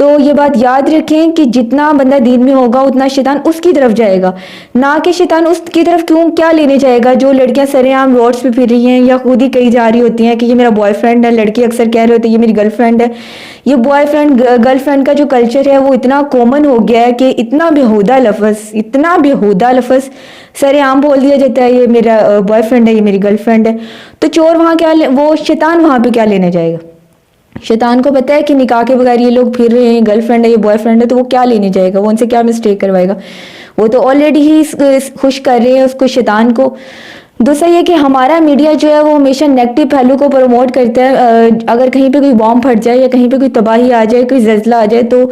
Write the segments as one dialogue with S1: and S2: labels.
S1: تو یہ بات یاد رکھیں کہ جتنا بندہ دین میں ہوگا اتنا شیطان اس کی طرف جائے گا، نہ کہ شیطان اس کی طرف کیا لینے جائے گا. جو لڑکیاں سرے عام روڈس پہ پھر رہی ہیں یا خود ہی کہی جا رہی ہوتی ہیں کہ یہ میرا بوائے فرینڈ ہے، لڑکی اکثر کہہ رہے ہوتے ہیں یہ میری گرل فرینڈ ہے. یہ بوائے فرینڈ گرل فرینڈ کا جو کلچر ہے وہ اتنا کامن ہو گیا ہے کہ اتنا بیہودہ لفظ سرے عام بول دیا جاتا ہے، یہ میرا بوائے فرینڈ ہے، یہ میری گرل فرینڈ ہے. تو چور وہاں وہ شیطان وہاں پہ کیا لینے جائے گا؟ شیطان کو پتہ ہے کہ نکاح کے بغیر یہ لوگ پھر رہے ہیں، گرل فرینڈ ہے، یہ بوائے فرینڈ ہے، تو وہ کیا لینے جائے گا؟ وہ ان سے کیا مسٹیک کروائے گا؟ وہ تو آلریڈی ہی خوش کر رہے ہیں اس کو، شیطان کو. دوسرا یہ کہ ہمارا میڈیا جو ہے وہ ہمیشہ نیگیٹو پہلو کو پروموٹ کرتا ہے. اگر کہیں پہ کوئی بام پھٹ جائے یا کہیں پہ کوئی تباہی آ جائے، کوئی زلزلہ آ جائے، تو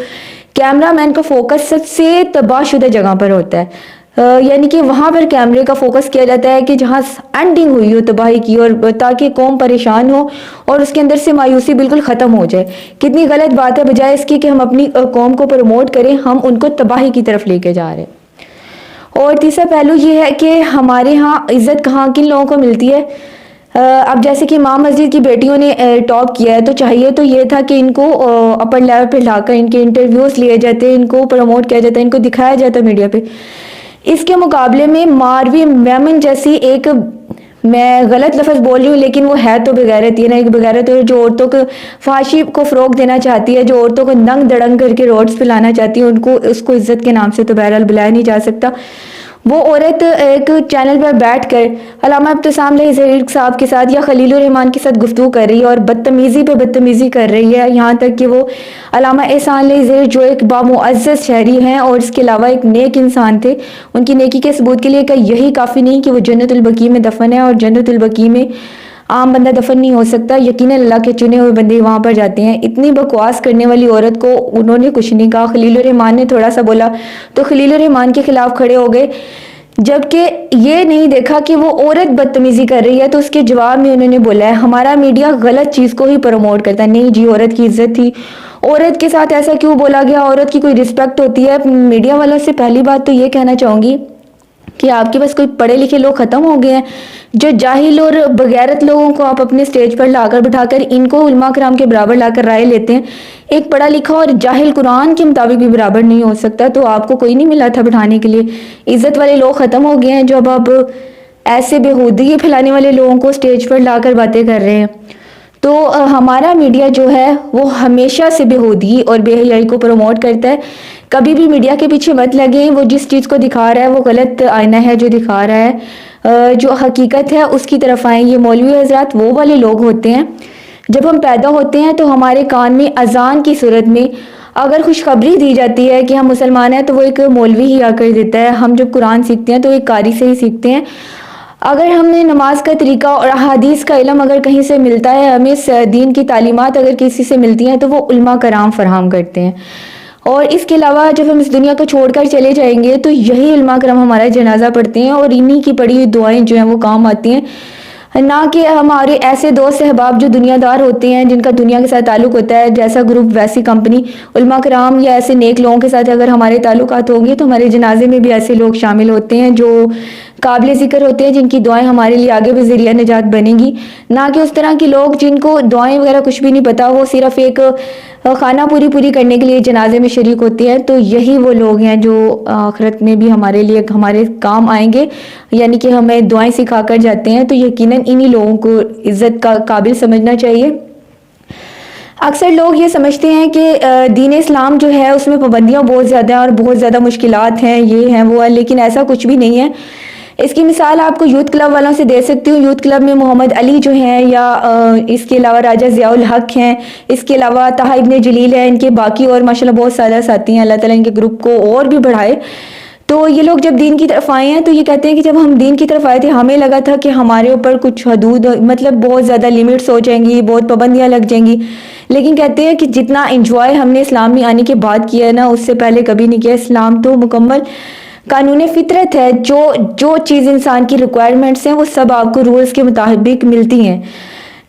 S1: کیمرہ مین کا فوکس سب سے تباہ شدہ جگہ پر ہوتا ہے. یعنی کہ وہاں پر کیمرے کا فوکس کیا جاتا ہے کہ جہاں اینڈنگ ہوئی ہو تباہی کی، اور تاکہ قوم پریشان ہو اور اس کے اندر سے مایوسی بالکل ختم ہو جائے. کتنی غلط بات ہے، بجائے اس کی کہ ہم اپنی قوم کو پروموٹ کریں، ہم ان کو تباہی کی طرف لے کے جا رہے ہیں. اور تیسرا پہلو یہ ہے کہ ہمارے ہاں عزت کہاں کن لوگوں کو ملتی ہے. اب جیسے کہ امام مسجد کی بیٹیوں نے ٹاپ کیا ہے، تو چاہیے تو یہ تھا کہ ان کو اپر لیول پہ لا کر ان کے انٹرویوز لیے جاتے، ان کو پروموٹ کیا جاتا، ان کو دکھایا جاتا میڈیا پہ. اس کے مقابلے میں ماروی میمن جیسی ایک، میں غلط لفظ بول رہی ہوں لیکن وہ ہے تو بغیرت، یہ نا ایک بغیرت ہے جو عورتوں کو فحاشی کو فروغ دینا چاہتی ہے، جو عورتوں کو ننگ دڑنگ کر کے روڈز پہ لانا چاہتی ہے. ان کو اس کو عزت کے نام سے تو بہرحال بلایا نہیں جا سکتا. وہ عورت ایک چینل پر بیٹھ کر علامہ ابتسام علیہ زہیر صاحب کے ساتھ یا خلیل الرحمان کے ساتھ گفتگو کر رہی ہے اور بدتمیزی پہ بدتمیزی کر رہی ہے، یہاں تک کہ وہ علامہ احسان علیہ زہیر جو ایک بامعزز شہری ہیں اور اس کے علاوہ ایک نیک انسان تھے، ان کی نیکی کے ثبوت کے لیے کہ یہی کافی نہیں کہ وہ جنت البقیع میں دفن ہے، اور جنت البقیع میں عام بندہ دفن نہیں ہو سکتا، یقیناً اللہ کے چنے ہوئے بندے وہاں پر جاتے ہیں. اتنی بکواس کرنے والی عورت کو انہوں نے کچھ نہیں کہا. خلیل الرحمان نے تھوڑا سا بولا تو خلیل الرحمان کے خلاف کھڑے ہو گئے، جبکہ یہ نہیں دیکھا کہ وہ عورت بدتمیزی کر رہی ہے تو اس کے جواب میں انہوں نے بولا ہے ہمارا میڈیا غلط چیز کو ہی پروموٹ کرتا ہے. نہیں جی، عورت کی عزت تھی، عورت کے ساتھ ایسا کیوں بولا گیا؟ عورت کی کوئی رسپیکٹ ہوتی ہے. میڈیا والوں سے پہلی بات تو یہ کہنا چاہوں گی کہ آپ کے پاس کوئی پڑھے لکھے لوگ ختم ہو گئے ہیں. جو جاہل اور بغیرت لوگوں کو آپ اپنے سٹیج پر لا کر بٹھا کر ان کو علماء کرام کے برابر لا کر رائے لیتے ہیں. ایک پڑھا لکھا اور جاہل قرآن کے مطابق بھی برابر نہیں ہو سکتا، تو آپ کو کوئی نہیں ملا تھا بٹھانے کے لیے. عزت والے لوگ ختم ہو گئے ہیں جو اب ایسے بےہودگی پھیلانے والے لوگوں کو سٹیج پر لا کر باتیں کر رہے ہیں. تو ہمارا میڈیا جو ہے وہ ہمیشہ سے بےہودگی اور بے حیائی کو پروموٹ کرتا ہے. کبھی بھی میڈیا کے پیچھے مت لگیں، وہ جس چیز کو دکھا رہا ہے وہ غلط آئینہ ہے جو دکھا رہا ہے. جو حقیقت ہے اس کی طرف آئیں. یہ مولوی حضرات وہ والے لوگ ہوتے ہیں، جب ہم پیدا ہوتے ہیں تو ہمارے کان میں اذان کی صورت میں اگر خوشخبری دی جاتی ہے کہ ہم مسلمان ہیں تو وہ ایک مولوی ہی آ کر دیتا ہے. ہم جب قرآن سیکھتے ہیں تو ایک قاری سے ہی سیکھتے ہیں. اگر ہمیں نماز کا طریقہ اور احادیث کا علم اگر کہیں سے ملتا ہے، ہمیں دین کی تعلیمات اگر کسی سے ملتی ہیں تو وہ علماء کرام فراہم کرتے ہیں. اور اس کے علاوہ جب ہم اس دنیا کو چھوڑ کر چلے جائیں گے تو یہی علماء کرام ہمارا جنازہ پڑھتے ہیں، اور انہی کی پڑھی ہوئی دعائیں جو ہیں وہ کام آتی ہیں. نہ کہ ہمارے ایسے دوست احباب جو دنیا دار ہوتے ہیں، جن کا دنیا کے ساتھ تعلق ہوتا ہے، جیسا گروپ ویسی کمپنی. علماء کرام یا ایسے نیک لوگوں کے ساتھ اگر ہمارے تعلقات ہوں گے تو ہمارے جنازے میں بھی ایسے لوگ شامل ہوتے ہیں جو قابل ذکر ہوتے ہیں، جن کی دعائیں ہمارے لیے آگے بھی ذریعہ نجات بنیں گی. نہ کہ اس طرح کے لوگ جن کو دعائیں وغیرہ کچھ بھی نہیں پتا، وہ صرف ایک خانہ پوری کرنے کے لیے جنازے میں شریک ہوتے ہیں. تو یہی وہ لوگ ہیں جو آخرت میں بھی ہمارے لیے ہمارے کام آئیں گے، یعنی کہ ہمیں دعائیں سکھا کر جاتے ہیں. تو یقیناً انہی لوگوں کو عزت کا قابل سمجھنا چاہیے. اکثر لوگ یہ سمجھتے ہیں کہ دین اسلام جو ہے اس میں پابندیاں بہت زیادہ ہیں اور بہت زیادہ مشکلات ہیں، یہ ہیں وہ ہیں، لیکن ایسا کچھ بھی نہیں ہے. اس کی مثال آپ کو یوتھ کلب والوں سے دے سکتی ہوں. یوتھ کلب میں محمد علی جو ہیں، یا اس کے علاوہ راجہ ضیاء الحق ہیں، اس کے علاوہ طہ ابن جلیل ہیں، ان کے باقی اور ماشاءاللہ بہت سارے ساتھی ہیں. اللہ تعالیٰ ان کے گروپ کو اور بھی بڑھائے. تو یہ لوگ جب دین کی طرف آئے ہیں تو یہ کہتے ہیں کہ جب ہم دین کی طرف آئے تھے ہمیں لگا تھا کہ ہمارے اوپر کچھ حدود، مطلب بہت زیادہ لیمٹس ہو جائیں گی، بہت پابندیاں لگ جائیں گی. لیکن کہتے ہیں کہ جتنا انجوائے ہم نے اسلام میں آنے کے بعد کیا ہے نا، اس سے پہلے کبھی نہیں کیا. اسلام تو مکمل قانون فطرت ہے. جو چیز انسان کی ریکوائرمنٹس ہیں وہ سب آپ کو رولز کے مطابق ملتی ہیں.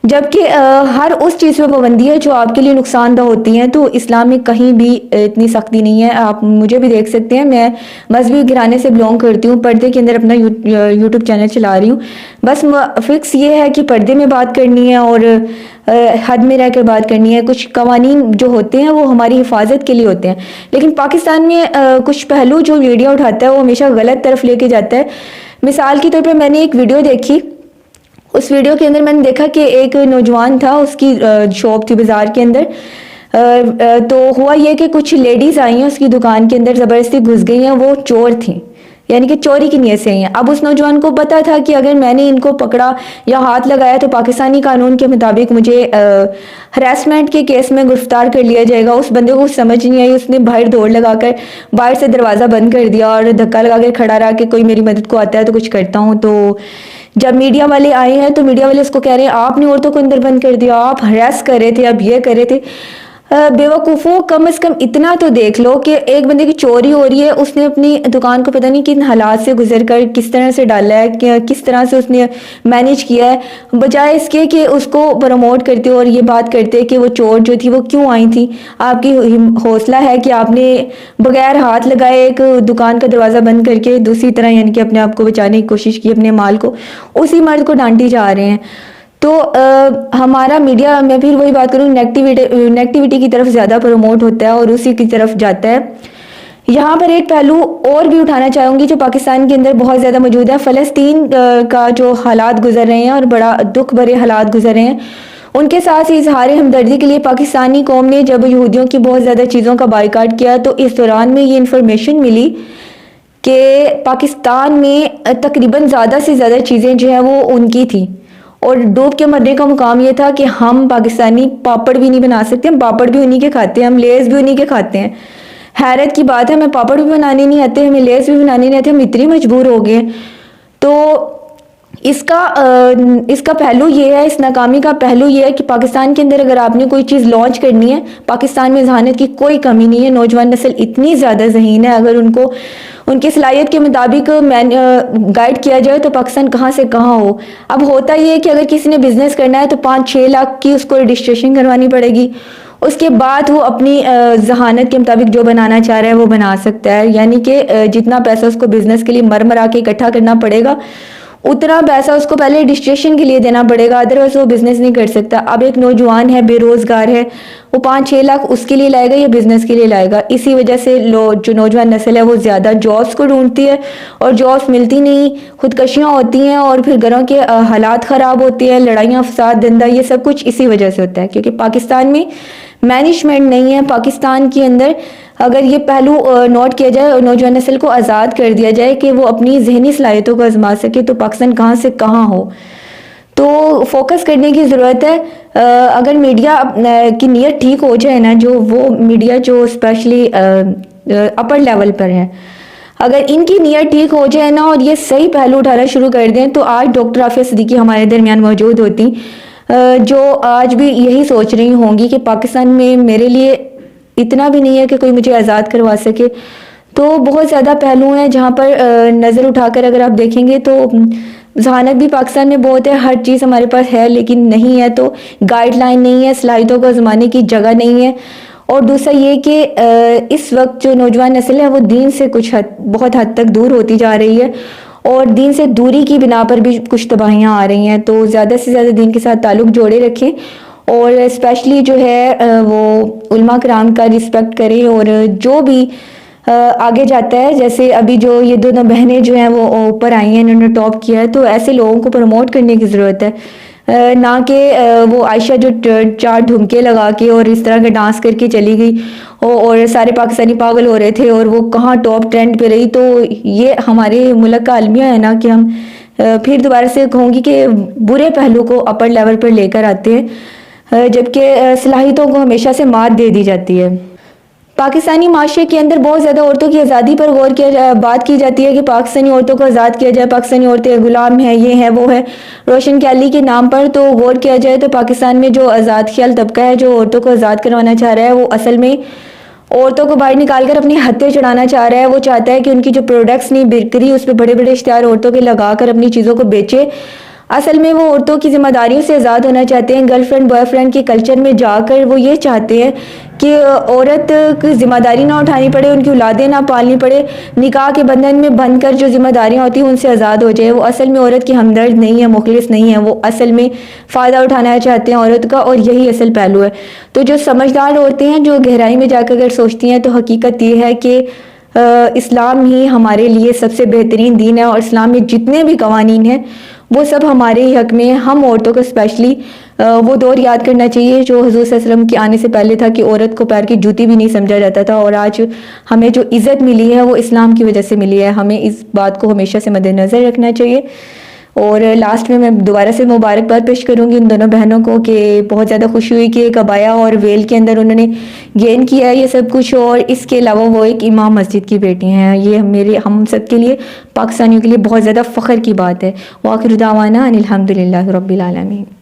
S1: جبکہ ہر اس چیز پہ پابندی ہے جو آپ کے لیے نقصان دہ ہوتی ہیں. تو اسلام میں کہیں بھی اتنی سختی نہیں ہے. آپ مجھے بھی دیکھ سکتے ہیں, میں مذہبی گھرانے سے بلونگ کرتی ہوں, پردے کے اندر اپنا یوٹیوب چینل چلا رہی ہوں. بس فکس یہ ہے کہ پردے میں بات کرنی ہے اور حد میں رہ کر بات کرنی ہے. کچھ قوانین جو ہوتے ہیں وہ ہماری حفاظت کے لیے ہوتے ہیں, لیکن پاکستان میں کچھ پہلو جو میڈیا اٹھاتا ہے وہ ہمیشہ غلط طرف لے کے جاتا ہے. مثال کے طور پر میں نے ایک ویڈیو دیکھی, اس ویڈیو کے اندر میں نے دیکھا کہ ایک نوجوان تھا, اس کی شاپ تھی بازار کے اندر. تو ہوا یہ کہ کچھ لیڈیز آئی ہیں اس کی دکان کے اندر, زبردستی گھس گئی ہیں, وہ چور تھیں, یعنی کہ چوری کی نیت سے آئی ہیں. اب اس نوجوان کو پتا تھا کہ اگر میں نے ان کو پکڑا یا ہاتھ لگایا تو پاکستانی قانون کے مطابق مجھے ہراسمنٹ کے کیس میں گرفتار کر لیا جائے گا. اس بندے کو سمجھ نہیں آئی, اس نے باہر دوڑ لگا کر باہر سے دروازہ بند کر دیا اور دھکا لگا کر کھڑا رہا کہ کوئی میری مدد کو آتا ہے تو کچھ کرتا ہوں. تو جب میڈیا والے آئے ہیں تو میڈیا والے اس کو کہہ رہے ہیں آپ نے عورتوں کو اندر بند کر دیا, آپ ہراس کر رہے تھے, آپ یہ کر رہے تھے. بے وقوفوں, کم از کم اتنا تو دیکھ لو کہ ایک بندے کی چوری ہو رہی ہے, اس نے اپنی دکان کو پتہ نہیں کن حالات سے گزر کر کس طرح سے ڈالا ہے, کس طرح سے اس نے مینیج کیا ہے, بجائے اس کے کہ اس کو پروموٹ کرتے اور یہ بات کرتے کہ وہ چور جو تھی وہ کیوں آئی تھی. آپ کی حوصلہ ہے کہ آپ نے بغیر ہاتھ لگائے ایک دکان کا دروازہ بند کر کے دوسری طرح یعنی کہ اپنے آپ کو بچانے کی کوشش کی, اپنے مال کو, اسی مرد کو ڈانٹی جا رہے ہیں. تو ہمارا میڈیا, میں پھر وہی بات کروں, نیگیٹیوٹی کی طرف زیادہ پروموٹ ہوتا ہے اور اسی کی طرف جاتا ہے. یہاں پر ایک پہلو اور بھی اٹھانا چاہوں گی جو پاکستان کے اندر بہت زیادہ موجود ہے. فلسطین کا جو حالات گزر رہے ہیں اور بڑا دکھ بھرے حالات گزر رہے ہیں, ان کے ساتھ ہی اظہار ہمدردی کے لیے پاکستانی قوم نے جب یہودیوں کی بہت زیادہ چیزوں کا بائیکاٹ کیا تو اس دوران میں یہ انفارمیشن ملی کہ پاکستان میں تقریباً زیادہ سے زیادہ چیزیں جو ہیں وہ ان کی تھیں, اور ڈوب کے مرنے کا مقام یہ تھا کہ ہم پاکستانی پاپڑ بھی نہیں بنا سکتے, ہم پاپڑ بھی انہی کے کھاتے ہیں, ہم لیز بھی انہی کے کھاتے ہیں. حیرت کی بات ہے, ہمیں پاپڑ بھی بنانے نہیں آتے, ہمیں لیز بھی بنانے نہیں آتے, ہم اتنی مجبور ہو گئے. تو اس کا پہلو یہ ہے, اس ناکامی کا پہلو یہ ہے کہ پاکستان کے اندر اگر آپ نے کوئی چیز لانچ کرنی ہے, پاکستان میں ذہانت کی کوئی کمی نہیں ہے. نوجوان نسل اتنی زیادہ ذہین ہے, اگر ان کو ان کی صلاحیت کے مطابق گائیڈ کیا جائے تو پاکستان کہاں سے کہاں ہو. اب ہوتا یہ ہے کہ اگر کسی نے بزنس کرنا ہے تو 5-6 لاکھ کی اس کو رجسٹریشن کروانی پڑے گی, اس کے بعد وہ اپنی ذہانت کے مطابق جو بنانا چاہ رہا ہے وہ بنا سکتا ہے. یعنی کہ جتنا پیسہ اس کو بزنس کے لیے مرا کے اکٹھا کرنا پڑے گا اتنا پیسہ اس کو پہلے رجسٹریشن کے لیے دینا پڑے گا, ادروائز وہ بزنس نہیں کر سکتا. اب ایک نوجوان ہے, بے روزگار ہے, وہ 5-6 لاکھ اس کے لیے لائے گا یا بزنس کے لیے لائے گا. اسی وجہ سے جو نوجوان نسل ہے وہ زیادہ جابس کو ڈھونڈتی ہے اور جابس ملتی نہیں, خودکشیاں ہوتی ہیں اور پھر گھروں کے حالات خراب ہوتے ہیں, لڑائیاں فساد دندہ, یہ سب کچھ اسی وجہ سے ہوتا ہے کیونکہ پاکستان میں مینجمنٹ نہیں ہے. پاکستان کے اندر اگر یہ پہلو نوٹ کیا جائے اور نوجوان نسل کو آزاد کر دیا جائے کہ وہ اپنی ذہنی صلاحیتوں کو آزما سکے تو پاکستان کہاں سے کہاں ہو. تو فوکس کرنے کی ضرورت ہے. اگر میڈیا کی نیت ٹھیک ہو جائے نا, جو وہ میڈیا جو اسپیشلی اپر لیول پر ہے, اگر ان کی نیت ٹھیک ہو جائے نا اور یہ صحیح پہلو اٹھانا شروع کر دیں تو آج ڈاکٹر عافیہ صدیقی ہمارے درمیان موجود ہوتی, جو آج بھی یہی سوچ رہی ہوں گی کہ پاکستان میں میرے لیے اتنا بھی نہیں ہے کہ کوئی مجھے آزاد کروا سکے. تو بہت زیادہ پہلو ہیں جہاں پر نظر اٹھا کر اگر آپ دیکھیں گے تو ذہانت بھی پاکستان میں بہت ہے, ہر چیز ہمارے پاس ہے لیکن نہیں ہے, تو گائیڈ لائن نہیں ہے, صلاحیتوں کو آزمانے کی جگہ نہیں ہے. اور دوسرا یہ کہ اس وقت جو نوجوان نسل ہے وہ دین سے بہت حد تک دور ہوتی جا رہی ہے, اور دین سے دوری کی بنا پر بھی کچھ تباہیاں آ رہی ہیں. تو زیادہ سے زیادہ دین کے ساتھ تعلق جوڑے رکھیں اور اسپیشلی جو ہے وہ علماء کرام کا رسپیکٹ کریں, اور جو بھی آگے جاتا ہے, جیسے ابھی جو یہ دونوں بہنیں جو ہیں وہ اوپر آئی ہیں, انہوں نے ٹاپ کیا ہے, تو ایسے لوگوں کو پروموٹ کرنے کی ضرورت ہے, نہ کہ وہ عائشہ جو 4 ڈھمکے لگا کے اور اس طرح کے ڈانس کر کے چلی گئی اور سارے پاکستانی پاگل ہو رہے تھے اور وہ کہاں ٹاپ ٹرینڈ پہ رہی. تو یہ ہمارے ملک کا المیہ ہے نا کہ ہم پھر دوبارہ سے کہوں گی کہ برے پہلو کو اپر لیول پر لے کر آتے ہیں, جبکہ صلاحیتوں کو ہمیشہ سے مات دے دی جاتی ہے. پاکستانی معاشرے کے اندر بہت زیادہ عورتوں کی آزادی پر بات کی جاتی ہے کہ پاکستانی عورتوں کو آزاد کیا جائے, پاکستانی عورتیں غلام ہیں, یہ ہیں وہ ہے, روشن خیالی کے نام پر. تو غور کیا جائے تو پاکستان میں جو آزاد خیال طبقہ ہے جو عورتوں کو آزاد کروانا چاہ رہا ہے وہ اصل میں عورتوں کو باہر نکال کر اپنی ہتھیں چڑھانا چاہ رہا ہے. وہ چاہتا ہے کہ ان کی جو پروڈکٹس نہیں بک رہی اس پہ بڑے بڑے اشتہار عورتوں کے لگا کر اپنی چیزوں کو بیچے, اصل میں وہ عورتوں کی ذمہ داریوں سے آزاد ہونا چاہتے ہیں. گرل فرینڈ بوائے فرینڈ کے کلچر میں جا کر وہ یہ چاہتے ہیں کہ عورت کی ذمہ داری نہ اٹھانی پڑے, ان کی اولادیں نہ پالنی پڑے, نکاح کے بندھن میں بندھ کر جو ذمہ داریاں ہوتی ہیں ان سے آزاد ہو جائے. وہ اصل میں عورت کی ہمدرد نہیں ہے, مخلص نہیں ہے, وہ اصل میں فائدہ اٹھانا چاہتے ہیں عورت کا, اور یہی اصل پہلو ہے. تو جو سمجھدار عورتیں ہیں جو گہرائی میں جا کر اگر سوچتی ہیں تو حقیقت یہ ہے کہ اسلام ہی ہمارے لیے سب سے بہترین دین ہے, اور اسلام میں جتنے بھی قوانین ہیں وہ سب ہمارے ہی حق میں ہیں. ہم عورتوں کو اسپیشلی وہ دور یاد کرنا چاہیے جو حضور صلی اللہ علیہ وسلم کے آنے سے پہلے تھا کہ عورت کو پیر کی جوتی بھی نہیں سمجھا جاتا تھا, اور آج ہمیں جو عزت ملی ہے وہ اسلام کی وجہ سے ملی ہے. ہمیں اس بات کو ہمیشہ سے مد نظر رکھنا چاہیے. اور لاسٹ میں دوبارہ سے مبارکباد پیش کروں گی ان دونوں بہنوں کو کہ بہت زیادہ خوشی ہوئی کہ ایک عبایا اور ویل کے اندر انہوں نے گین کیا ہے یہ سب کچھ, اور اس کے علاوہ وہ ایک امام مسجد کی بیٹی ہیں. یہ ہم سب کے لیے, پاکستانیوں کے لیے بہت زیادہ فخر کی بات ہے. وآخر دعوانا ان الحمد للہ رب العالمین.